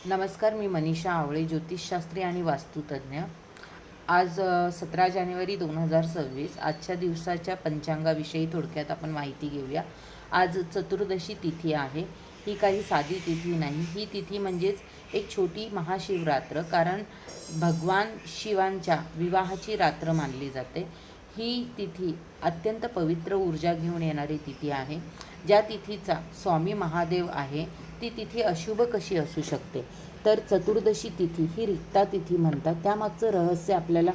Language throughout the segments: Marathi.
नमस्कार, मी मनीषा आवळे, ज्योतिषशास्त्री आणि वास्तुतज्ञ. आज 17 जानेवारी 2026. आजच्या दिवसाच्या पंचांगाविषयी थोडक्यात आपण माहिती घेऊया. आज चतुर्दशी तिथी आहे. ही काही साधी तिथी नाही. ही तिथी म्हणजेच एक छोटी महाशिवरात्र, कारण भगवान शिवांच्या विवाहाची रात्र मानली जाते. ही तिथी अत्यंत पवित्र ऊर्जा घेऊन येणारी तिथी आहे. ज्या तिथीचा स्वामी महादेव आहे, ती तिथी अशुभ कशी असू शकते? तर चतुर्दशी तिथी ही रिक्ता तिथी म्हणतात. त्यामागचं रहस्य आपल्याला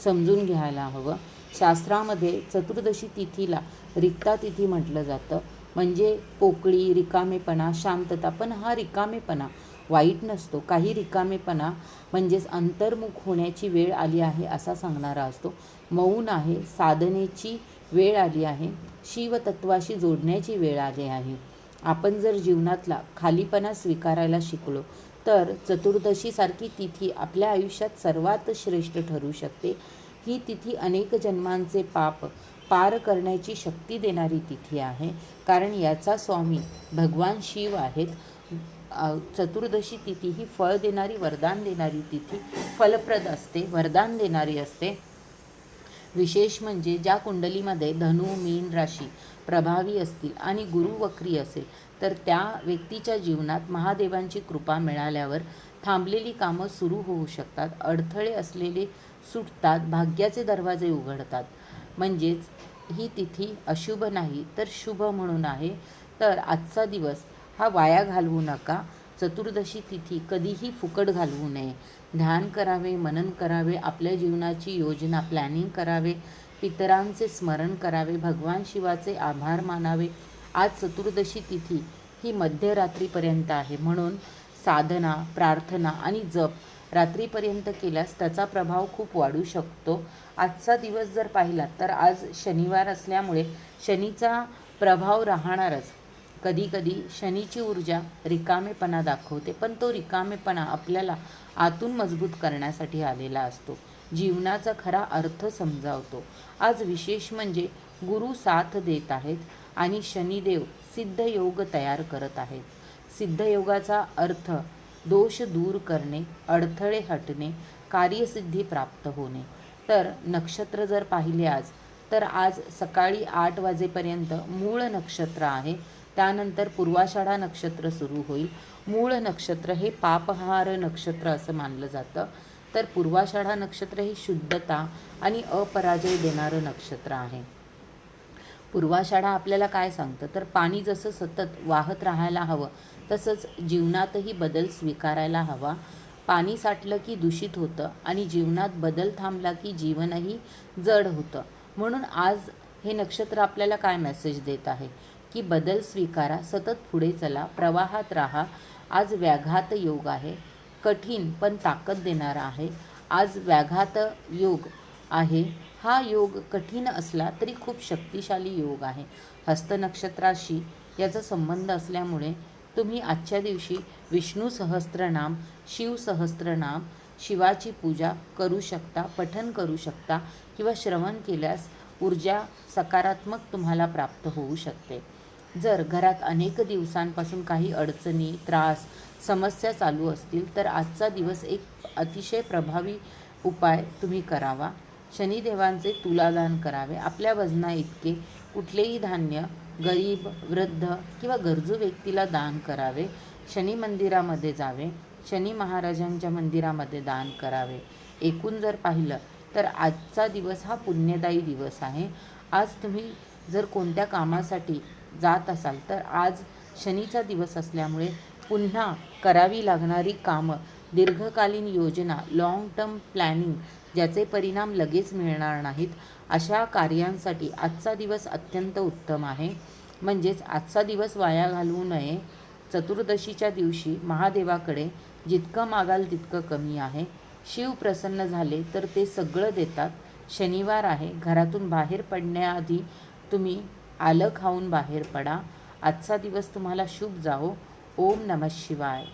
समजून घ्यायला हवं. शास्त्रामध्ये चतुर्दशी तिथीला रिक्ता तिथी म्हटलं जातं. म्हणजे पोकळी, रिकामेपणा, शांतता. पण हा रिकामेपणा वाईट नसतो. काही रिकामेपणा म्हणजेच अंतर्मुख होण्याची वेळ आली आहे असा सांगणारा असतो. मौन आहे, साधनेची वेळ आली आहे, शिवतत्वाशी जोडण्याची वेळ आली आहे. आपण जर जीवनातला खालीपणा स्वीकारायला शिकलो तर चतुर्दशीसारखी तिथी आपल्या आयुष्यात सर्वात श्रेष्ठ ठरू शकते. ही तिथी अनेक जन्मांचे पाप पार करण्याची शक्ती देणारी तिथी आहे, कारण याचा स्वामी भगवान शिव आहेत. चतुर्दशी तिथी ही फळ देणारी, वरदान देणारी तिथी, फलप्रद असते, वरदान देणारी असते. विशेष म्हणजे ज्या कुंडलीमध्ये धनु, मीन राशी प्रभावी असतील आणि गुरु वक्री असेल, तर त्या व्यक्तीच्या जीवनात महादेवांची कृपा मिळाल्यावर थांबलेली कामं सुरू होऊ शकतात. अडथळे असलेले सुटतात, भाग्याचे दरवाजे उघडतात. म्हणजेच ही तिथी अशुभ नाही तर शुभ म्हणून आहे. तर आजचा दिवस हा वाया घालवू नका. चतुर्दशी तिथी कधीही फुकट घालवू नये. ध्यान करावे, मनन करावे, आपल्या जीवनाची योजना प्लॅनिंग करावे, पितरांचे स्मरण करावे, भगवान शिवाचे आभार मानावे. आज चतुर्दशी तिथी ही मध्यरात्रीपर्यंत आहे, म्हणून साधना, प्रार्थना आणि जप रात्रीपर्यंत केल्यास त्याचा प्रभाव खूप वाढू शकतो. आजचा दिवस जर पाहिला तर आज शनिवार असल्यामुळे शनीचा प्रभाव राहणारच. कधीकधी शनीची ऊर्जा रिकामेपणा दाखवते, पण तो रिकामेपणा आपल्याला आतून मजबूत करण्यासाठी आलेला असतो. जीवनाचा खरा अर्थ समजावतो. आज विशेष म्हणजे गुरु साथ देत आहेत आणि शनिदेव सिद्धयोग तयार करत आहेत. सिद्धयोगाचा अर्थ दोष दूर करणे, अडथळे हटणे, कार्यसिद्धी प्राप्त होणे. तर नक्षत्र जर पाहिले आज, तर आज सकाळी 8 वाजेपर्यंत मूळ नक्षत्र आहे. त्यानंतर पूर्वाषाढा नक्षत्र सुरू होईल. मूळ नक्षत्र हे पापहार नक्षत्र असं मानलं जातं. तर पूर्वाषाढा नक्षत्र हे शुद्धता आणि अपराजय देणारं नक्षत्र आहे. पूर्वाषाढा आपल्याला काय सांगतं, तर पाणी जसं सतत वाहत राहायला हवं, तसंच जीवनातही बदल स्वीकारायला हवा. पाणी साठलं की दूषित होतं आणि जीवनात बदल थांबला की जीवनही जड होतं. म्हणून आज हे नक्षत्र आपल्याला काय मेसेज देत आहे की बदल स्वीकारा, सतत पुढे चला, प्रवाहात राहा. आज व्याघात योग आहे, कठीण पण ताकद देणारा आहे. आज व्याघात योग आहे. हा योग कठीण असला तरी खूप शक्तिशाली योग आहे. हस्त नक्षत्राशी याचा संबंध असल्यामुळे तुम्ही आजच्या दिवशी विष्णू सहस्त्रनाम, शिव सहस्त्रनाम, शिवाची पूजा करू शकता, पठण करू शकता किंवा श्रवण केल्यास ऊर्जा सकारात्मक तुम्हाला प्राप्त होऊ शकते. जर घरात अनेक दिवसांपासून काही अडचणी, त्रास, समस्या चालू असतील तर आजचा दिवस एक अतिशय प्रभावी उपाय तुम्ही करावा. शनिदेवांचे तुलादान करावे. आपल्या वजना इतके कुठलेही धान्य गरीब, वृद्ध किंवा गरजू व्यक्तीला दान करावे. शनी मंदिरामध्ये जावे, शनी महाराजांच्या मंदिरामध्ये दान करावे. एकूण जर पाहिलं तर आजचा दिवस हा पुण्यदायी दिवस आहे. आज तुम्ही जर कोणत्या कामासाठी जात असाल तर आज शनीचा दिवस असल्यामुळे पुन्हा करावी लागणारी कामं, दीर्घकालीन योजना, लाँग टर्म प्लॅनिंग ज्याचे परिणाम लगेच मिळणार नाहीत, अशा कार्यांसाठी आजचा दिवस अत्यंत उत्तम आहे. म्हणजेच आजचा दिवस वाया घालवू नये. चतुर्दशीच्या दिवशी महादेवाकडे जितकं मागाल तितकं कमी आहे. शिव प्रसन्न झाले तर ते सगळं देतात. शनिवार आहे, घरातून बाहेर पडण्याआधी तुम्ही आलं खाऊन बाहेर पडा. आजचा दिवस तुम्हाला शुभ जावो. ओम नमः शिवाय.